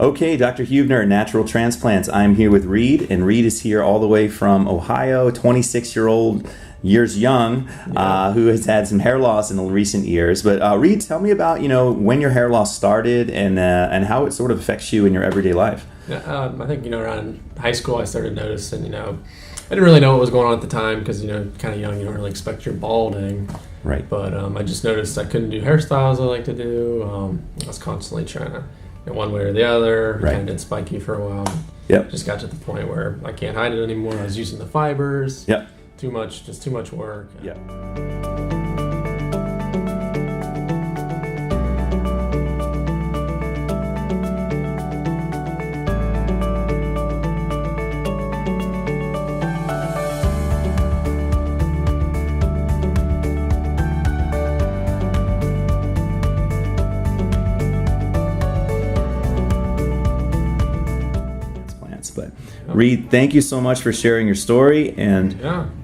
Okay, Dr. Huebner, Natural Transplants. I'm here with Reed, and Reed is here all the way from Ohio, 26-year-old, years young, who has had some hair loss in the recent years. But Reed, tell me about when your hair loss started and how it sort of affects you in your everyday life. I think around high school I started noticing I didn't really know what was going on at the time because kind of young, you don't really expect you're balding. Right. But I just noticed I couldn't do hairstyles I like to do. I was constantly trying to one way or the other. Right. Kind of did spiky for a while. Yep. Just got to the point where I can't hide it anymore. I was using the fibers. Yep. Too much work. Yep. But Reed, thank you so much for sharing your story, and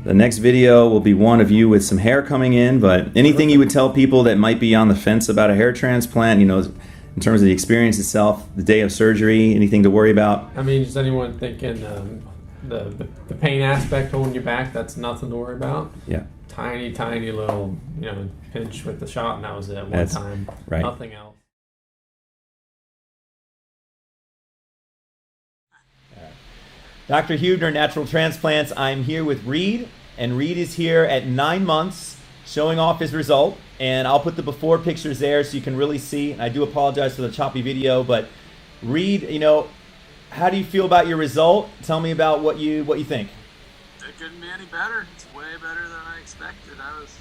the next video will be one of you with some hair coming in. But anything you would tell people that might be on the fence about a hair transplant, in terms of the experience itself, the day of surgery, anything to worry about? I mean, just anyone thinking the pain aspect holding you back, that's nothing to worry about. Yeah. Tiny little pinch with the shot, and that was it. One time. Right. Nothing else. Dr. Huebner, Natural Transplants. I'm here with Reed, and Reed is here at 9 months showing off his result. And I'll put the before pictures there so you can really see. And I do apologize for the choppy video, but Reed, how do you feel about your result? Tell me about what you think. It couldn't be any better. It's way better than I expected. I was,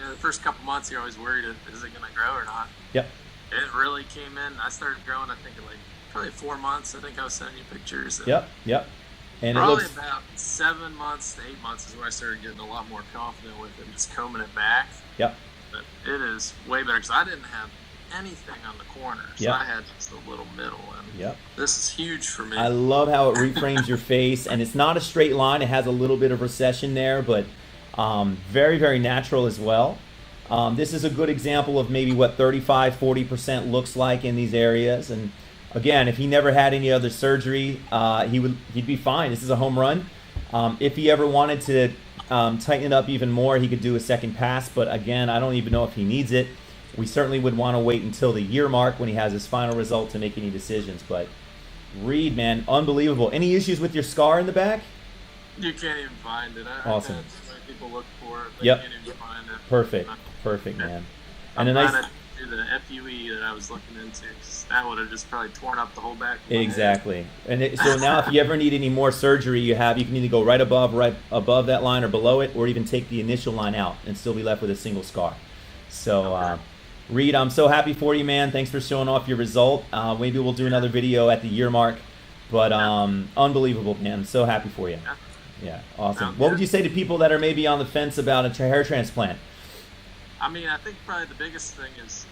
the first couple months you're always worried, is it going to grow or not? Yep. It really came in. I started growing, I think, probably 4 months. I think I was sending you pictures. Yep. And probably it looks about 7 months to 8 months is where I started getting a lot more confident with it, just combing it back. Yep. But it is way better because I didn't have anything on the corners. Yep. I had just a little middle, and this is huge for me. I love how it reframes your face, and it's not a straight line. It has a little bit of recession there, but very, very natural as well. This is a good example of maybe what 35-40% looks like in these areas. And again, if he never had any other surgery, he'd be fine. This is a home run. If he ever wanted to tighten it up even more, he could do a second pass. But again, I don't even know if he needs it. We certainly would want to wait until the year mark when he has his final result to make any decisions. But Reed, man, unbelievable. Any issues with your scar in the back? You can't even find it. Awesome. I've had so many people look for it. Yep. Can't even find it. Perfect, man. And And a nice. do the FUE that I was looking into, 'cause that would have just probably torn up the whole back. Exactly. And so now if you ever need any more surgery, you can either go right above that line or below it, or even take the initial line out and still be left with a single scar. So Reed, I'm so happy for you, man. Thanks for showing off your result. Maybe we'll do another video at the year mark, but unbelievable, man. I'm so happy for you. Yeah, awesome. What would you say to people that are maybe on the fence about a hair transplant? I mean, I think probably the biggest thing is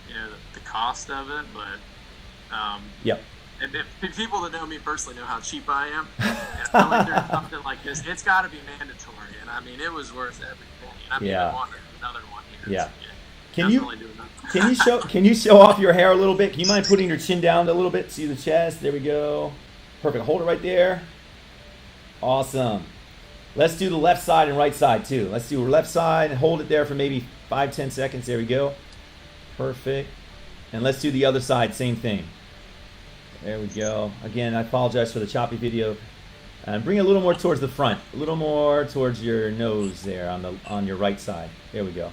the cost of it, but Yep. if people that know me personally know how cheap I am, and I feel like there's something like this, it's got to be mandatory. And I mean, it was worth every penny. And I mean, I wanted another one here. Yeah. So, Can you show off your hair a little bit? Can you mind putting your chin down a little bit? See the chest? There we go. Perfect. Hold it right there. Awesome. Let's do the left side and right side too. Let's do left side and hold it there for maybe 5-10 seconds. There we go. Perfect. And let's do the other side. Same thing. There we go. Again, I apologize for the choppy video. And bring it a little more towards the front. A little more towards your nose there on your right side. There we go.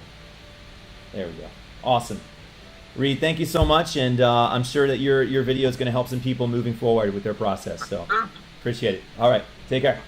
There we go. Awesome. Reed, thank you so much, and I'm sure that your video is going to help some people moving forward with their process. So appreciate it. All right. Take care.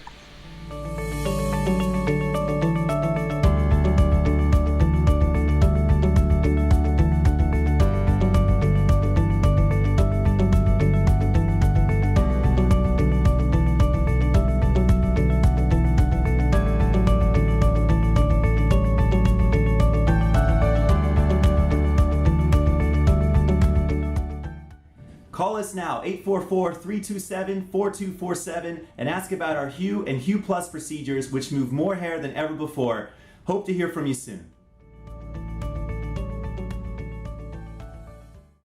Call us now, 844-327-4247, and ask about our Hue and Hue Plus procedures, which move more hair than ever before. Hope to hear from you soon.